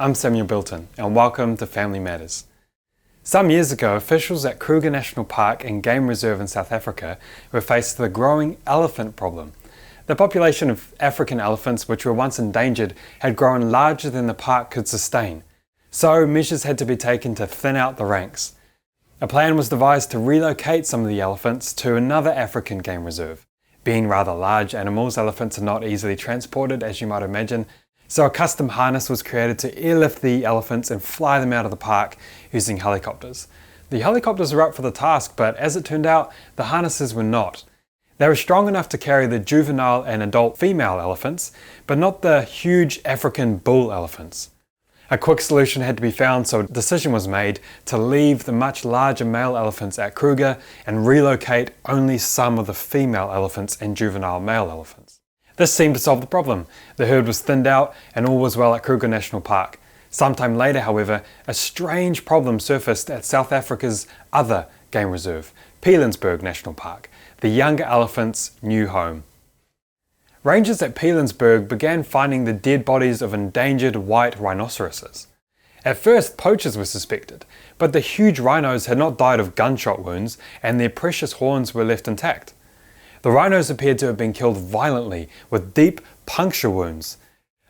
I'm Samuel Bilton, and welcome to Family Matters. Some years ago, officials at Kruger National Park and Game Reserve in South Africa were faced with a growing elephant problem. The population of African elephants, which were once endangered, had grown larger than the park could sustain. So measures had to be taken to thin out the ranks. A plan was devised to relocate some of the elephants to another African game reserve. Being rather large animals, elephants are not easily transported, as you might imagine, so a custom harness was created to airlift the elephants and fly them out of the park using helicopters. The helicopters were up for the task, but as it turned out, the harnesses were not. They were strong enough to carry the juvenile and adult female elephants, but not the huge African bull elephants. A quick solution had to be found, so a decision was made to leave the much larger male elephants at Kruger and relocate only some of the female elephants and juvenile male elephants. This seemed to solve the problem. The herd was thinned out and all was well at Kruger National Park. Sometime later, however, a strange problem surfaced at South Africa's other game reserve, Pilanesberg National Park, the younger elephants' new home. Rangers at Pilanesberg began finding the dead bodies of endangered white rhinoceroses. At first, poachers were suspected, but the huge rhinos had not died of gunshot wounds and their precious horns were left intact. The rhinos appeared to have been killed violently, with deep puncture wounds.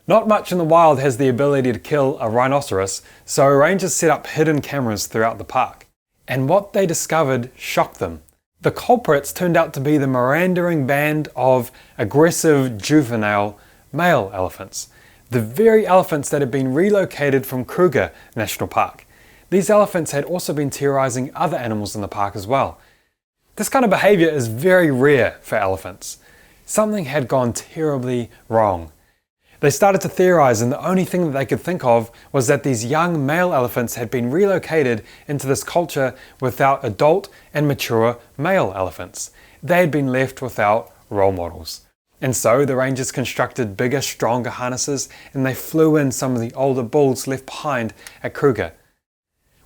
Not much in the wild has the ability to kill a rhinoceros, so rangers set up hidden cameras throughout the park. And what they discovered shocked them. The culprits turned out to be the meandering band of aggressive juvenile male elephants, the very elephants that had been relocated from Kruger National Park. These elephants had also been terrorizing other animals in the park as well. This kind of behavior is very rare for elephants. Something had gone terribly wrong. They started to theorize, and the only thing that they could think of was that these young male elephants had been relocated into this culture without adult and mature male elephants. They had been left without role models. And so the rangers constructed bigger, stronger harnesses, and they flew in some of the older bulls left behind at Kruger.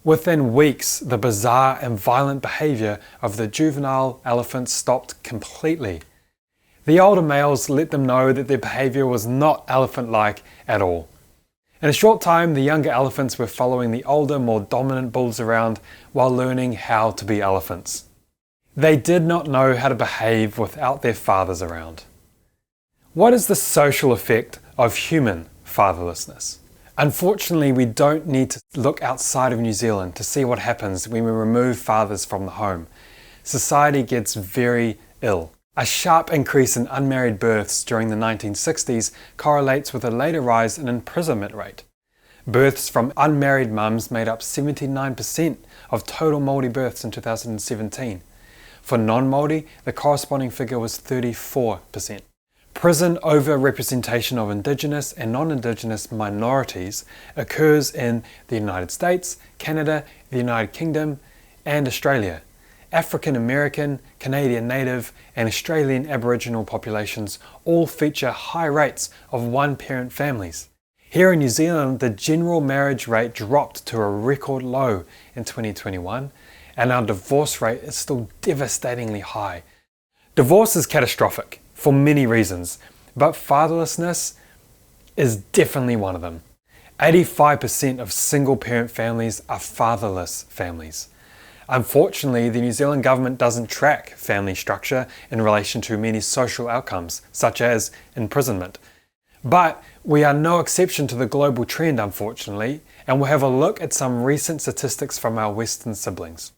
Within weeks, the bizarre and violent behavior of the juvenile elephants stopped completely. The older males let them know that their behavior was not elephant-like at all. In a short time, the younger elephants were following the older, more dominant bulls around while learning how to be elephants. They did not know how to behave without their fathers around. What is the social effect of human fatherlessness? Unfortunately, we don't need to look outside of New Zealand to see what happens when we remove fathers from the home. Society gets very ill. A sharp increase in unmarried births during the 1960s correlates with a later rise in imprisonment rate. Births from unmarried mums made up 79% of total Māori births in 2017. For non-Māori, the corresponding figure was 34%. Prison over-representation of Indigenous and non-Indigenous minorities occurs in the United States, Canada, the United Kingdom, and Australia. African American, Canadian Native, and Australian Aboriginal populations all feature high rates of one-parent families. Here in New Zealand, the general marriage rate dropped to a record low in 2021, and our divorce rate is still devastatingly high. Divorce is catastrophic for many reasons, but fatherlessness is definitely one of them. 85% of single-parent families are fatherless families. Unfortunately, the New Zealand government doesn't track family structure in relation to many social outcomes, such as imprisonment. But we are no exception to the global trend, unfortunately, and we'll have a look at some recent statistics from our Western siblings.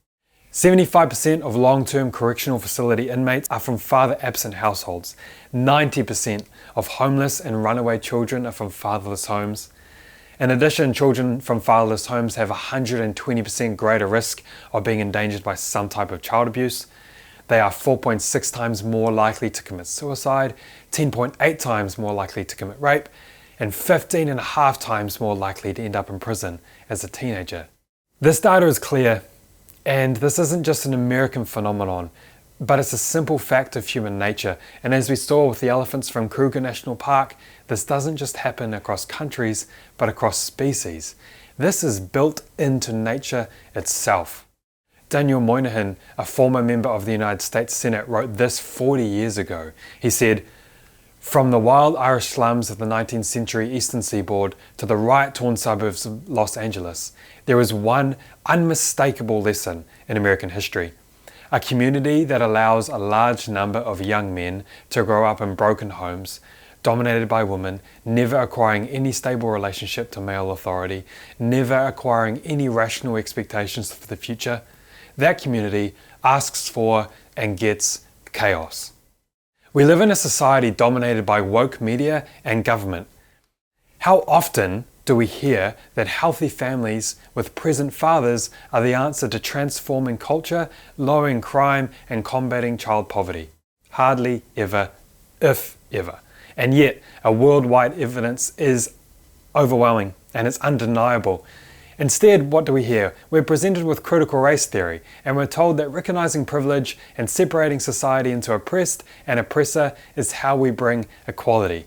75% of long-term correctional facility inmates are from father-absent households. 90% of homeless and runaway children are from fatherless homes. In addition, children from fatherless homes have 120% greater risk of being endangered by some type of child abuse. They are 4.6 times more likely to commit suicide, 10.8 times more likely to commit rape, and 15.5 times more likely to end up in prison as a teenager. This data is clear. And this isn't just an American phenomenon, but it's a simple fact of human nature. And as we saw with the elephants from Kruger National Park, this doesn't just happen across countries, but across species. This is built into nature itself. Daniel Moynihan, a former member of the United States Senate, wrote this 40 years ago. He said, From the wild Irish slums of the 19th century eastern seaboard to the riot-torn suburbs of Los Angeles, there is one unmistakable lesson in American history. A community that allows a large number of young men to grow up in broken homes, dominated by women, never acquiring any stable relationship to male authority, never acquiring any rational expectations for the future. That community asks for and gets chaos. We live in a society dominated by woke media and government. How often do we hear that healthy families with present fathers are the answer to transforming culture, lowering crime, and combating child poverty? Hardly ever, if ever. And yet, our worldwide evidence is overwhelming and it's undeniable. Instead, what do we hear? We're presented with critical race theory, and we're told that recognizing privilege and separating society into oppressed and oppressor is how we bring equality.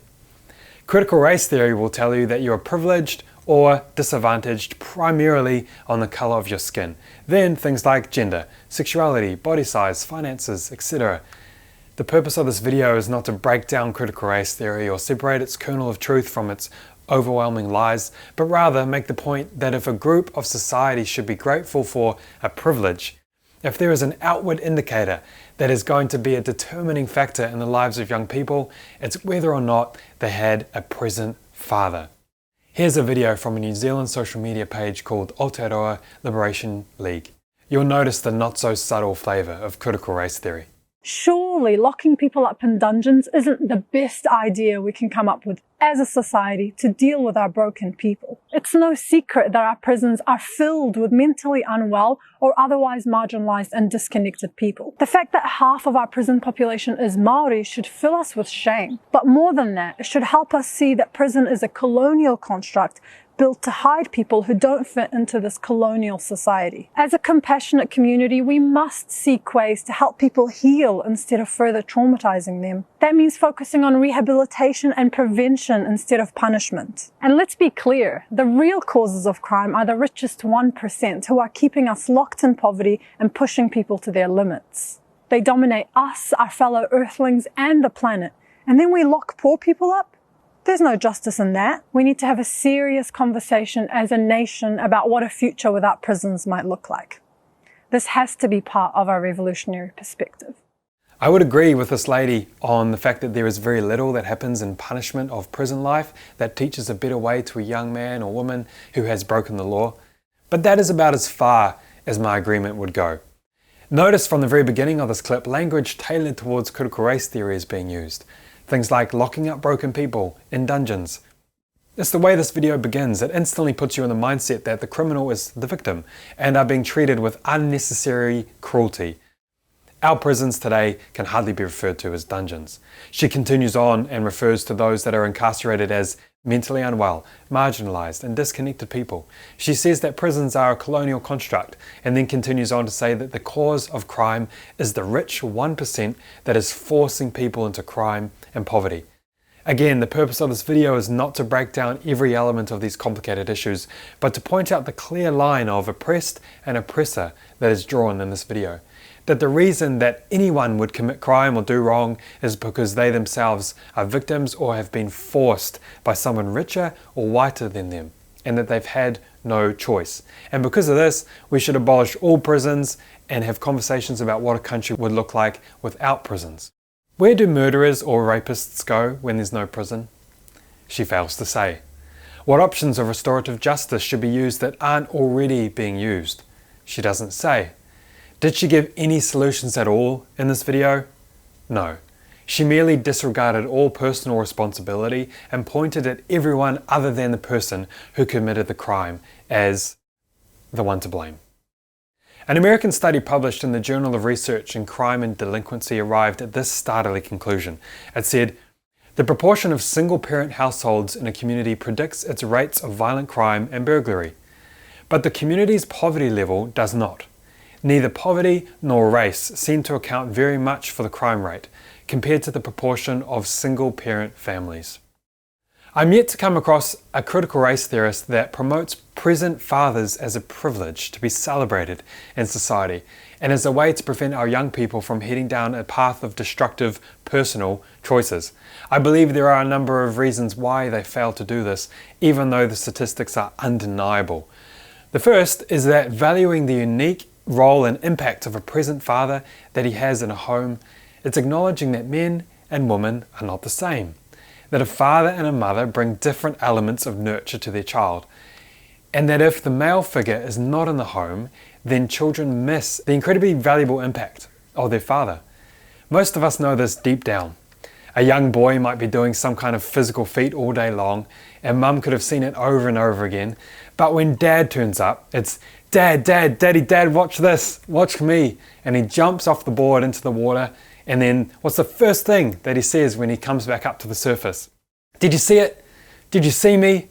Critical race theory will tell you that you are privileged or disadvantaged primarily on the color of your skin. Then things like gender, sexuality, body size, finances, etc. The purpose of this video is not to break down critical race theory or separate its kernel of truth from its overwhelming lies, but rather make the point that if a group of society should be grateful for a privilege, if there is an outward indicator that is going to be a determining factor in the lives of young people, it's whether or not they had a present father. Here's a video from a New Zealand social media page called Aotearoa Liberation League. You'll notice the not so subtle flavour of critical race theory. Surely locking people up in dungeons isn't the best idea we can come up with as a society to deal with our broken people. It's no secret that our prisons are filled with mentally unwell or otherwise marginalized and disconnected people. The fact that half of our prison population is Maori should fill us with shame. But more than that, it should help us see that prison is a colonial construct built to hide people who don't fit into this colonial society. As a compassionate community, we must seek ways to help people heal instead of further traumatizing them. That means focusing on rehabilitation and prevention instead of punishment. And let's be clear, the real causes of crime are the richest 1% who are keeping us locked in poverty and pushing people to their limits. They dominate us, our fellow earthlings, and the planet. And then we lock poor people up? There's no justice in that. We need to have a serious conversation as a nation about what a future without prisons might look like. This has to be part of our revolutionary perspective. I would agree with this lady on the fact that there is very little that happens in punishment of prison life that teaches a better way to a young man or woman who has broken the law. But that is about as far as my agreement would go. Notice from the very beginning of this clip, language tailored towards critical race theory is being used. Things like locking up broken people in dungeons. It's the way this video begins. It instantly puts you in the mindset that the criminal is the victim and are being treated with unnecessary cruelty. Our prisons today can hardly be referred to as dungeons. She continues on and refers to those that are incarcerated as mentally unwell, marginalized and disconnected people. She says that prisons are a colonial construct and then continues on to say that the cause of crime is the rich 1% that is forcing people into crime and poverty. Again, the purpose of this video is not to break down every element of these complicated issues, but to point out the clear line of oppressed and oppressor that is drawn in this video. That the reason that anyone would commit crime or do wrong is because they themselves are victims or have been forced by someone richer or whiter than them, and that they've had no choice. And because of this, we should abolish all prisons and have conversations about what a country would look like without prisons. Where do murderers or rapists go when there's no prison? She fails to say. What options of restorative justice should be used that aren't already being used? She doesn't say. Did she give any solutions at all in this video? No. She merely disregarded all personal responsibility and pointed at everyone other than the person who committed the crime as the one to blame. An American study published in the Journal of Research in Crime and Delinquency arrived at this startling conclusion. It said, the proportion of single-parent households in a community predicts its rates of violent crime and burglary. But the community's poverty level does not. Neither poverty nor race seem to account very much for the crime rate, compared to the proportion of single-parent families. I'm yet to come across a critical race theorist that promotes present fathers as a privilege to be celebrated in society and as a way to prevent our young people from heading down a path of destructive personal choices. I believe there are a number of reasons why they fail to do this, even though the statistics are undeniable. The first is that valuing the unique role and impact of a present father that he has in a home, it's acknowledging that men and women are not the same. That a father and a mother bring different elements of nurture to their child, and that if the male figure is not in the home, then children miss the incredibly valuable impact of their father. Most of us know this deep down. A young boy might be doing some kind of physical feat all day long, and mum could have seen it over and over again, but when dad turns up, it's dad, dad, watch this, watch me, and he jumps off the board into the water. And then what's the first thing that he says when he comes back up to the surface? Did you see it? Did you see me?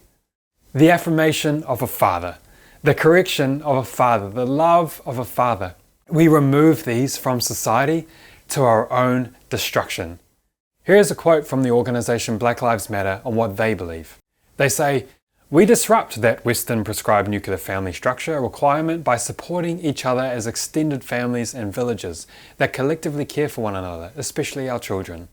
The affirmation of a father, the correction of a father, the love of a father. We remove these from society to our own destruction. Here's a quote from the organization Black Lives Matter on what they believe. They say, "We disrupt that Western prescribed nuclear family structure requirement by supporting each other as extended families and villages that collectively care for one another, especially our children."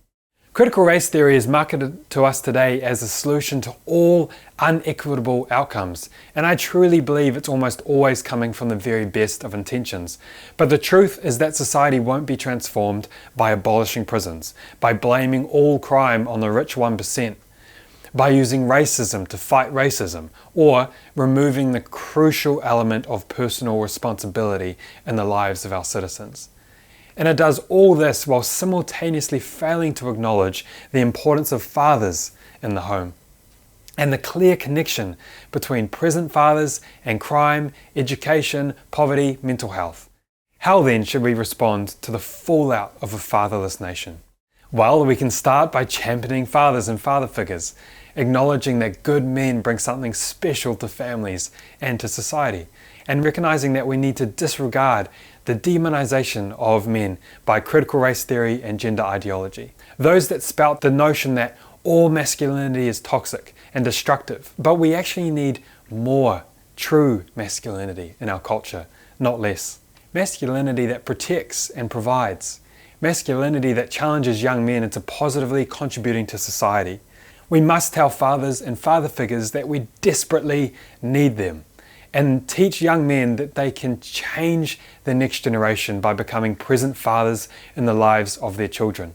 Critical race theory is marketed to us today as a solution to all unequitable outcomes, and I truly believe it's almost always coming from the very best of intentions. But the truth is that society won't be transformed by abolishing prisons, by blaming all crime on the rich 1%, by using racism to fight racism, or removing the crucial element of personal responsibility in the lives of our citizens. And it does all this while simultaneously failing to acknowledge the importance of fathers in the home and the clear connection between present fathers and crime, education, poverty, mental health. How then should we respond to the fallout of a fatherless nation? Well, we can start by championing fathers and father figures, acknowledging that good men bring something special to families and to society, and recognizing that we need to disregard the demonization of men by critical race theory and gender ideology. Those that spout the notion that all masculinity is toxic and destructive, but we actually need more true masculinity in our culture, not less. Masculinity that protects and provides. Masculinity that challenges young men into positively contributing to society. We must tell fathers and father figures that we desperately need them, and teach young men that they can change the next generation by becoming present fathers in the lives of their children.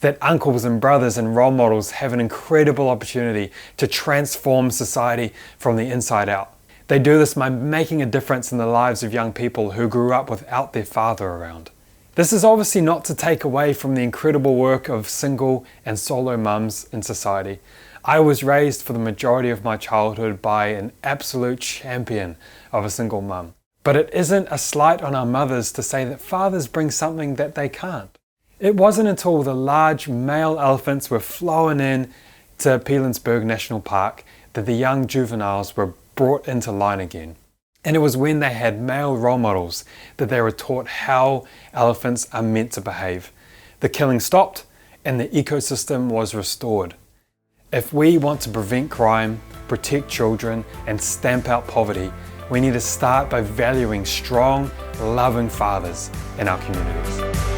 That uncles and brothers and role models have an incredible opportunity to transform society from the inside out. They do this by making a difference in the lives of young people who grew up without their father around. This is obviously not to take away from the incredible work of single and solo mums in society. I was raised for the majority of my childhood by an absolute champion of a single mum. But it isn't a slight on our mothers to say that fathers bring something that they can't. It wasn't until the large male elephants were flown in to Pilanesberg National Park that the young juveniles were brought into line again. And it was when they had male role models that they were taught how elephants are meant to behave. The killing stopped and the ecosystem was restored. If we want to prevent crime, protect children, and stamp out poverty, we need to start by valuing strong, loving fathers in our communities.